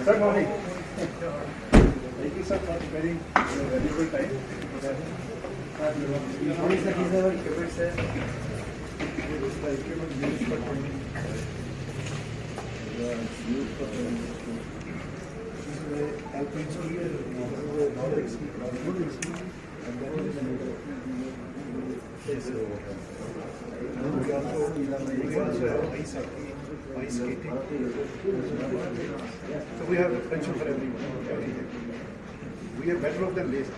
Good morning. Thank you, sir, for sparing your valuable time. Good morning, sir. These are equipment, sir. This is the equipment used for training. Used for training. This is the alpine skier, Nordic skier, and then there is another. Yes, sir. We also have ice hockey, ice skating. So we have a pension for everyone. We are better off than lazy.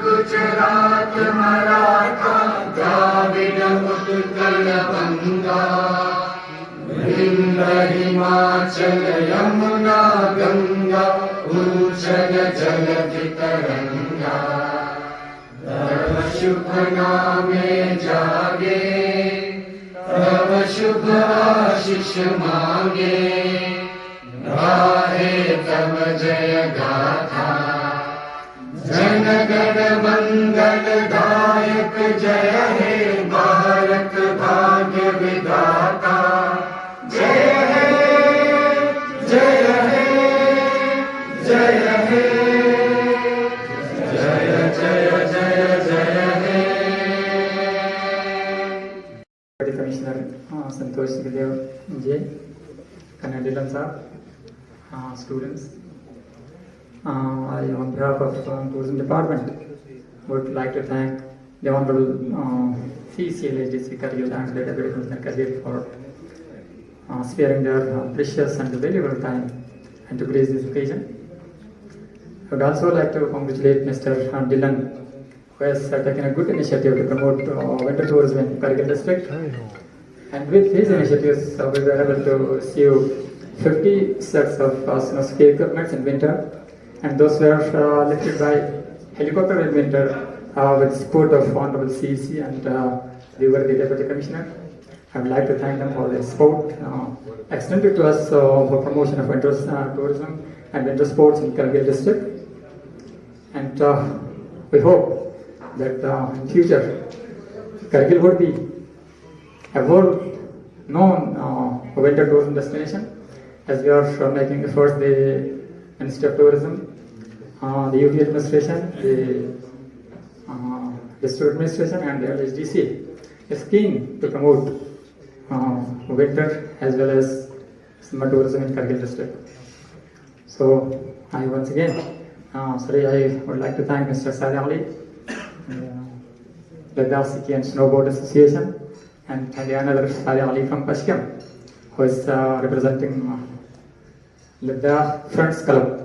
Gujarat Maratha Dravid Utkal बंगा विंध्य हिमाचल यमुना गंगा उच्चल जलधि तरंगा तव शुभ नामे जागे तव शुभ आशीष मांगे गाहे तव जय गाथा जन गण मंगल दायक जय हे भारत भाग्य विधाता जय हे जय हे जय हे जय जय जय जय हे। कमिश्नर संतोष देव जी, कन्नडिलन साहब, students. I, on behalf of Tourism Department, would like to thank the Honorable CCLHDC Kargil and the Deputy Commissioner Kargil for sparing their precious and valuable time and to grace this occasion. I would also like to congratulate Mr. Dillon, who has taken a good initiative to promote winter tourism in Kargil district. And with his initiatives, we were able to receive 50 sets of snow ski equipment in winter. And those were lifted by helicopter in winter with support of Honorable CEC and the Deputy Commissioner. I would like to thank them for their support extended to us for promotion of winter tourism and winter sports in Kargil district. And we hope that in future Kargil would be a world-known winter tourism destination, as we are making efforts. The Ministry of Tourism, the UT administration, the district administration and the LHDC is keen to promote winter as well as summer tourism in Kargil district. So I once again, I would like to thank Mr. Saleh Ali, the Ladakh Ski and Snowboard Association, and another Saleh Ali from Pashkam, who is representing Ladakh Friends Club,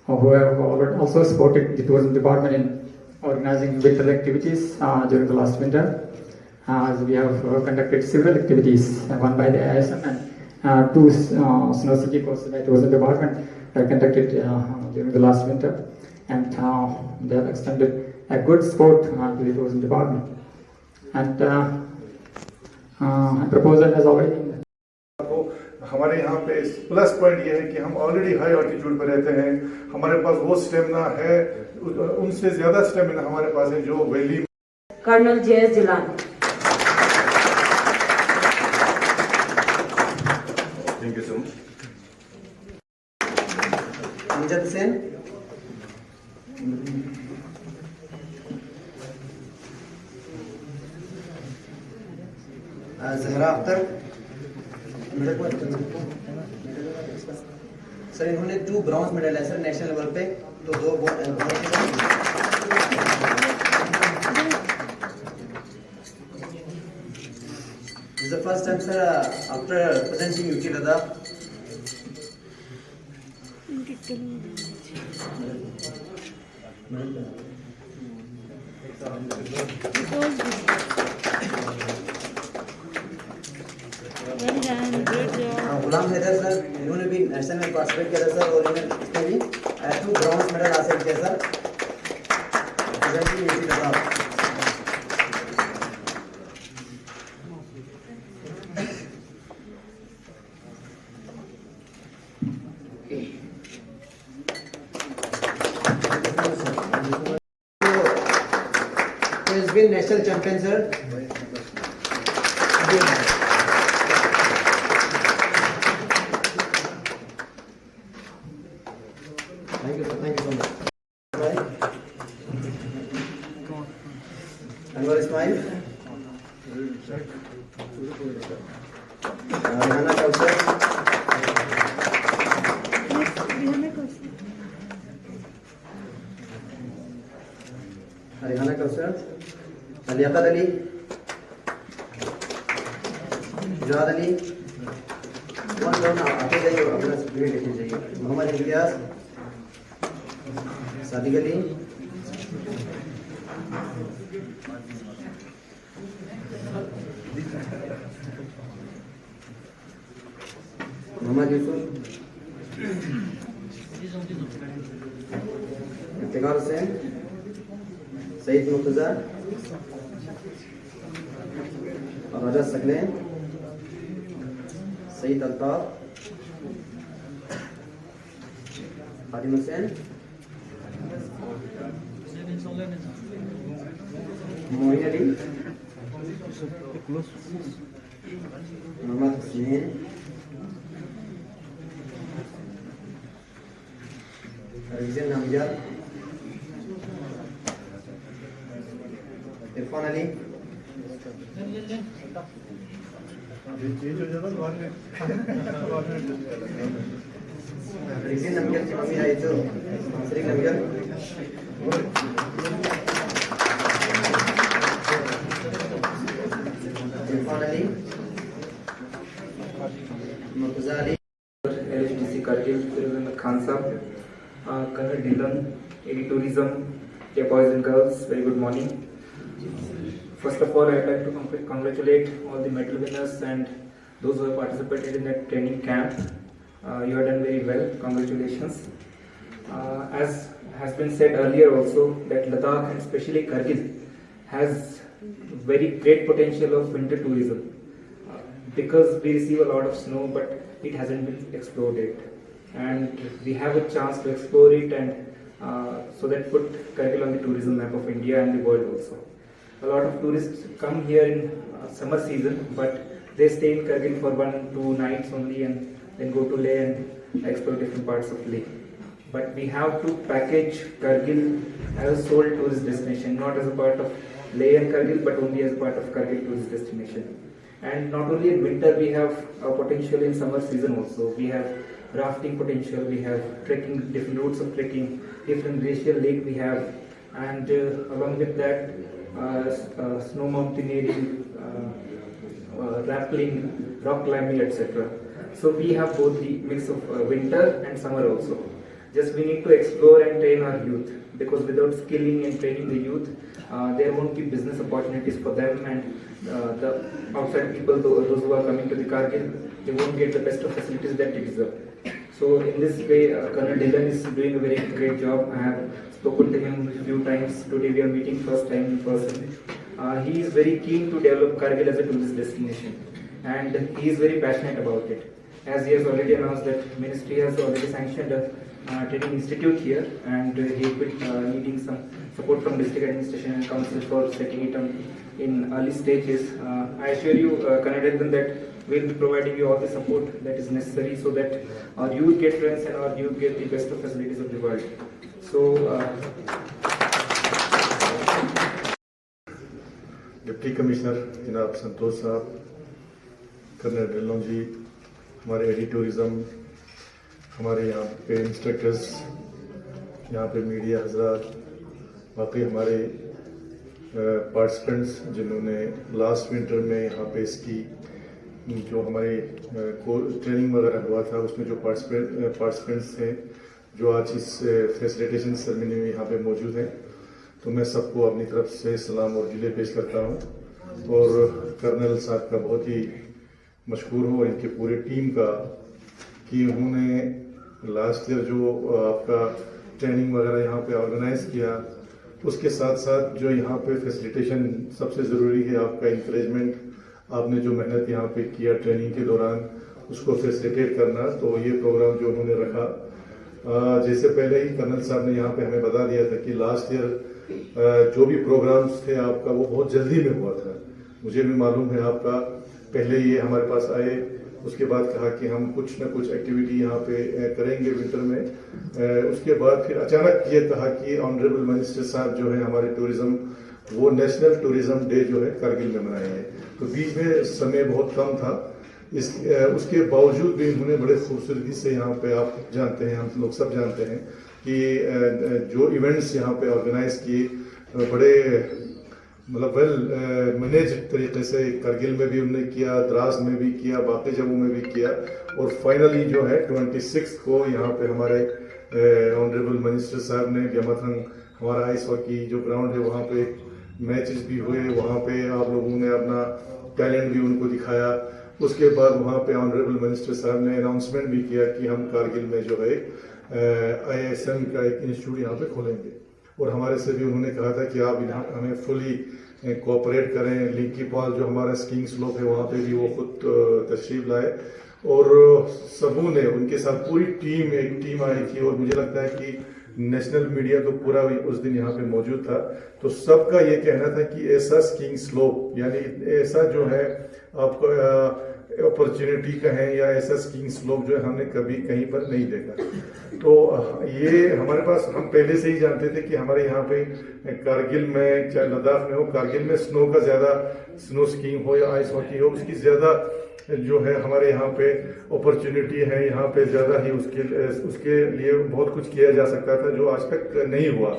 who have also supported the tourism department in organizing winter activities during the last winter. As we have conducted several activities, one by the ISM and two snow ski courses by tourism department were conducted during the last winter, and they have extended a good support to the tourism department. And a proposal has already been. हमारे यहाँ पे plus point ये है कि हम already high altitude पे रहते हैं, हमारे पास वो स्टेमिना है, उनसे ज्यादा स्टेमिना हमारे पास है जो वैली। Colonel JS Jilan. Thank you so much. Amjad Hussain, Zahra Akhtar. Sir इन्होंने 2 ब्रॉन्ज मेडल है सर नेशनल लेवल पे, तो 2 This is the first time sir after representing UT Ladakh. Ghulam Haider sir, इन्होंने भी नेशनल में पार्टिसिपेट किया था सर, और इन्होंने इसमें भी 2 ब्रॉन्ज मेडल हासिल किया sir. presenting UT Ladakh. He has been national champion, sir. Thank you, sir. Thank you so much. Anwar Ismail. Rihanna Kausar. Rihanna Kausar. Liaqat Ali. Jawad Ali. One round आते जाइए अपना speed लेके जाइए. मोहम्मद इलियास. सादिक अली. मोहम्मद यूसुफ. इफ्तिखार हुसैन. सईद मुर्तजा. रजत सकले. सईद अल्ताफ. खादिम हुसैन. मोइन अली. मोहम्मद हुसैन. रिजन नमजद. इरफान अली. रिजन नमजद की mummy आई तो Shri Namjad. Irfan Ali. Murtaza Ali. LHDC Kargil, Khan Sahab, Colonel Dylan, AD Tourism, dear boys and girls, very good morning. First of all, I'd like to congratulate all the medal winners and those who have participated in that training camp. You have done very well. Congratulations. As has been said earlier also, that Ladakh and especially Kargil has very great potential of winter tourism because we receive a lot of snow, but it hasn't been explored yet. And we have a chance to explore it and so that put Kargil on the tourism map of India and the world also. A lot of tourists come here in summer season, but they stay in Kargil for 1-2 nights only and then go to Leh and explore different parts of Leh. But we have to package Kargil as a sole tourist destination, not as a part of Leh and Kargil, but only as a part of Kargil tourist destination. And not only in winter, we have a potential in summer season also. We have rafting potential, we have trekking, different routes of trekking, different glacial lake we have, and along with that, snow mountaineering, rappelling, rock climbing, etc. So we have both the mix of winter and summer also. Just we need to explore and train our youth, because without skilling and training the youth, there won't be business opportunities for them, and the outside people, those who are coming to the Kargil, they won't get the best of facilities that they deserve. So in this way, Colonel Dylan is doing a very great job. I have spoken to him a few times. Today we are meeting first time in person. He is very keen to develop Kargil as a tourist destination, and he is very passionate about it. As he has already announced that Ministry has already sanctioned a training institute here, and he will be needing some support from district administration and council for setting it up in early stages. I assure you, Colonel Dylan, that we will be providing you all the support that is necessary so that our youth get friends and our youth get the best of facilities of the world. So, deputy commissioner जनाब संतोष साहब, colonel Dhillon जी, हमारे AD tourism, हमारे यहाँ पे instructors, यहाँ पे media हजरात, बाकी हमारे पार्टिसिपेंट्स जिन्होंने लास्ट विंटर में यहाँ पे इसकी जो हमारी ट्रेनिंग वगैरह हुआ था उसमें जो पार्टिसिपेंट्स थे जो आज इस फैसिलिटेशन सेरेमनी में यहाँ पे मौजूद हैं, तो मैं सबको अपनी तरफ से सलाम और जिले पेश करता हूँ और कर्नल साहब का बहुत ही मशहूर हूँ इनके पूरे टीम का कि उन्होंने लास्ट ईयर जो आपका ट्रेनिंग वगैरह यहाँ पे ऑर्गेनाइज किया उसके साथ साथ जो यहाँ पे फैसिलिटेशन सबसे ज़रूरी है, आपका इंकरेजमेंट, आपने जो मेहनत यहाँ पे किया ट्रेनिंग के दौरान उसको फैसिलिटेट करना। तो ये प्रोग्राम जो उन्होंने रखा, जैसे पहले ही कर्नल साहब ने यहाँ पे हमें बता दिया था कि लास्ट ईयर जो भी प्रोग्राम्स थे आपका वो बहुत जल्दी में हुआ था। मुझे भी मालूम है आपका, पहले ये हमारे पास आए, उसके बाद कहा कि हम कुछ न कुछ एक्टिविटी यहाँ पे करेंगे विंटर में। उसके बाद फिर अचानक ये कहा कि ऑनरेबल मिनिस्टर साहब जो है हमारे टूरिज्म, वो नेशनल टूरिज्म डे जो है कारगिल में मनाएंगे। तो बीच में समय बहुत कम था, उसके बावजूद भी उन्होंने बड़े खूबसूरती से यहाँ पे, आप जानते हैं, हम लोग सब जानते हैं कि जो इवेंट्स यहाँ पे ऑर्गेनाइज किए बड़े मतलब वेल मैनेज तरीके से कारगिल में भी उन्होंने किया, द्रास में भी किया, बाकी जगहों में भी किया। और फाइनली जो है 26 को यहाँ पे हमारे ऑनरेबल मिनिस्टर साहब ने ब्यामाथंग, हमारा आइस हॉकी जो ग्राउंड है वहाँ पे मैचेस भी हुए, वहाँ पे आप लोगों ने अपना टैलेंट भी उनको दिखाया। उसके बाद वहाँ पे ऑनरेबल मिनिस्टर साहब ने अनाउंसमेंट भी किया कि हम कारगिल में जो है IISM का एक इंस्टीट्यूट यहाँ पे खोलेंगे। और हमारे से भी उन्होंने कहा था कि आप हमें फुली कोऑपरेट करें। लिंकी पॉल जो हमारा स्कीइंग स्लोप है वहाँ पे भी वो खुद तशरीफ लाए और सबों ने उनके साथ पूरी टीम, एक टीम आई थी। और मुझे लगता है कि नेशनल मीडिया तो पूरा उस दिन यहाँ पे मौजूद था। तो सबका ये कहना था कि ऐसा स्कीइंग स्लोप, यानी ऐसा जो है आपको अपॉर्चुनिटी का है या ऐसा स्कीइंग स्लोप जो है हमने कभी कहीं पर नहीं देखा। तो ये हमारे पास, हम पहले से ही जानते थे कि हमारे यहाँ पे कारगिल में, चाहे लद्दाख में हो, कारगिल में स्नो का ज्यादा, स्नो स्कीइंग हो या आइस हॉकी हो, उसकी ज्यादा जो है हमारे यहाँ पे अपॉर्चुनिटी है, यहाँ पे ज्यादा ही उसके लिए बहुत कुछ किया जा सकता था जो आज तक नहीं हुआ।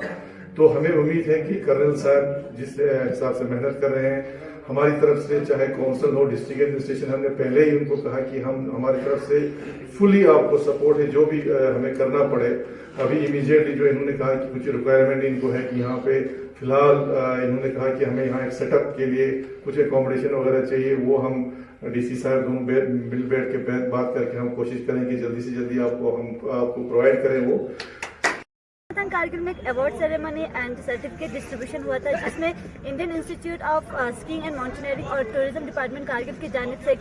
तो हमें उम्मीद है कि कर्नल साहब जिस हिसाब से मेहनत कर रहे हैं, हमारी तरफ से चाहे काउंसिल हो, डिस्ट्रिक्ट एडमिनिस्ट्रेशन, हमने पहले ही उनको कहा कि हम, हमारी तरफ से फुली आपको सपोर्ट है, जो भी हमें करना पड़े। अभी इमीडिएटली जो इन्होंने कहा कि कुछ रिक्वायरमेंट इनको है कि यहाँ पे फिलहाल इन्होंने कहा कि हमें यहाँ एक सेटअप के लिए कुछ एकोमोडेशन वगैरह चाहिए, वो हम DC साहब दोनों मिल बैठ के बात करके हम कोशिश करेंगे जल्दी से जल्दी आपको प्रोवाइड करें वो। कारगिल में एक award ceremony and certificate distribution हुआ था, जिसमें Indian institute of skiing and mountaineering और टूरिज्म डिपार्टमेंट कारगिल की जानिब से एक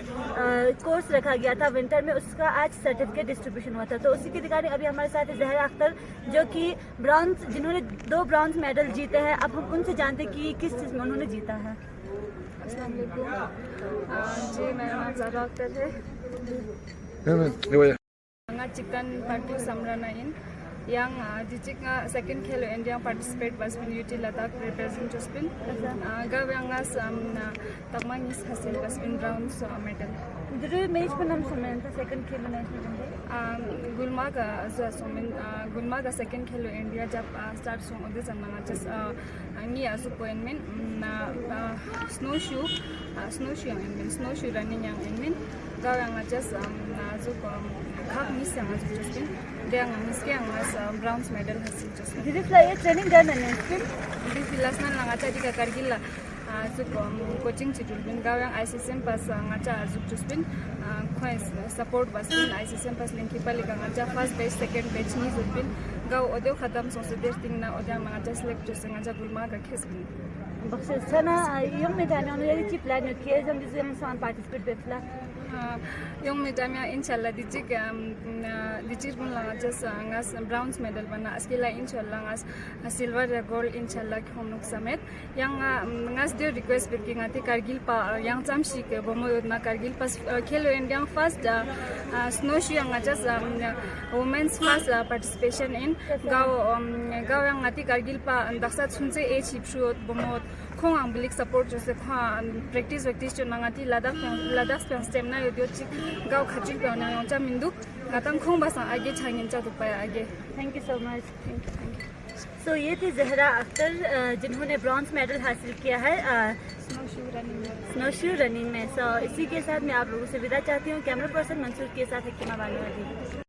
कोर्स रखा गया था विंटर में, उसका आज सर्टिफिकेट डिस्ट्रीब्यूशन हुआ था। तो उसी के रिगार्डिंग अभी हमारे साथ है जहरा अख्तर, जो कि ब्रॉन्ज, जिन्होंने 2 ब्रॉन्ज मेडल जीते हैं। अब हम उनसे जानते हैं कि किस चीज़ में उन्होंने जीता है। अस्सलाम वालेकुम जी, मेरा नाम जहरा अख्तर है। चिकन पार्टी समरानाइन yang dijik nga second Khelo India participate was bin UT Ladakh represent Jospin ga yang as tamang is hasil was bin bronze medal. Dulu match पर नाम सुना था second Khelo National गुलमार्ग जो सुमिन गुलमार्ग second Khelo India जब start सुन उधर जमाना जस अंगी आसु point में snowshoe running yang in ga yang जस जो खाक miss yang as Jospin dia ngamis ke angas bronze medal hasil Jospin. Did you fly a training done in Jospin? Di filasna langaca di Kargil जो coaching चिटुल बिन गाँव yang ICSM pas ngaca azuk Jospin खोइस support बस बिन ICSM pas लिंकी पाली का ngaca first batch second batch ni Jospin गाँव ओदेव खत्म सोचे देर तिंग ना ओदेव ngaca select Jospin ngaca गुलमा का खेस बिन. बक्से sana yung may dami ano yung chip plan yung kaya jam disu yung saan participate betla. Yung medalnya inshallah dijik pun lang just ngas bronze medal bana askila inshallah ngas silver gold inshallah khomnuk samet yang ngas dia request berki ngati Kargil pa yang jamshi ke bomo na Kargil pas Khelo India first snowshoe yang just women's first participation in gaw yang ngati Kargil pa daksat sunse age ipshu bomo khong ang bilik support jose practice jo nangati Ladakh stamina yo chik gaw khaching pe na yong cha mindu gatang khong basa age changin cha dupaya age. Thank you so much. Thank you. So ये थी जहरा अख्तर जिन्होंने bronze medal हासिल किया है स्नोशू running में। सो इसी के साथ मैं आप लोगों से विदा चाहती हूँ। कैमरा पर्सन मंसूर के साथ हकीमा वाली।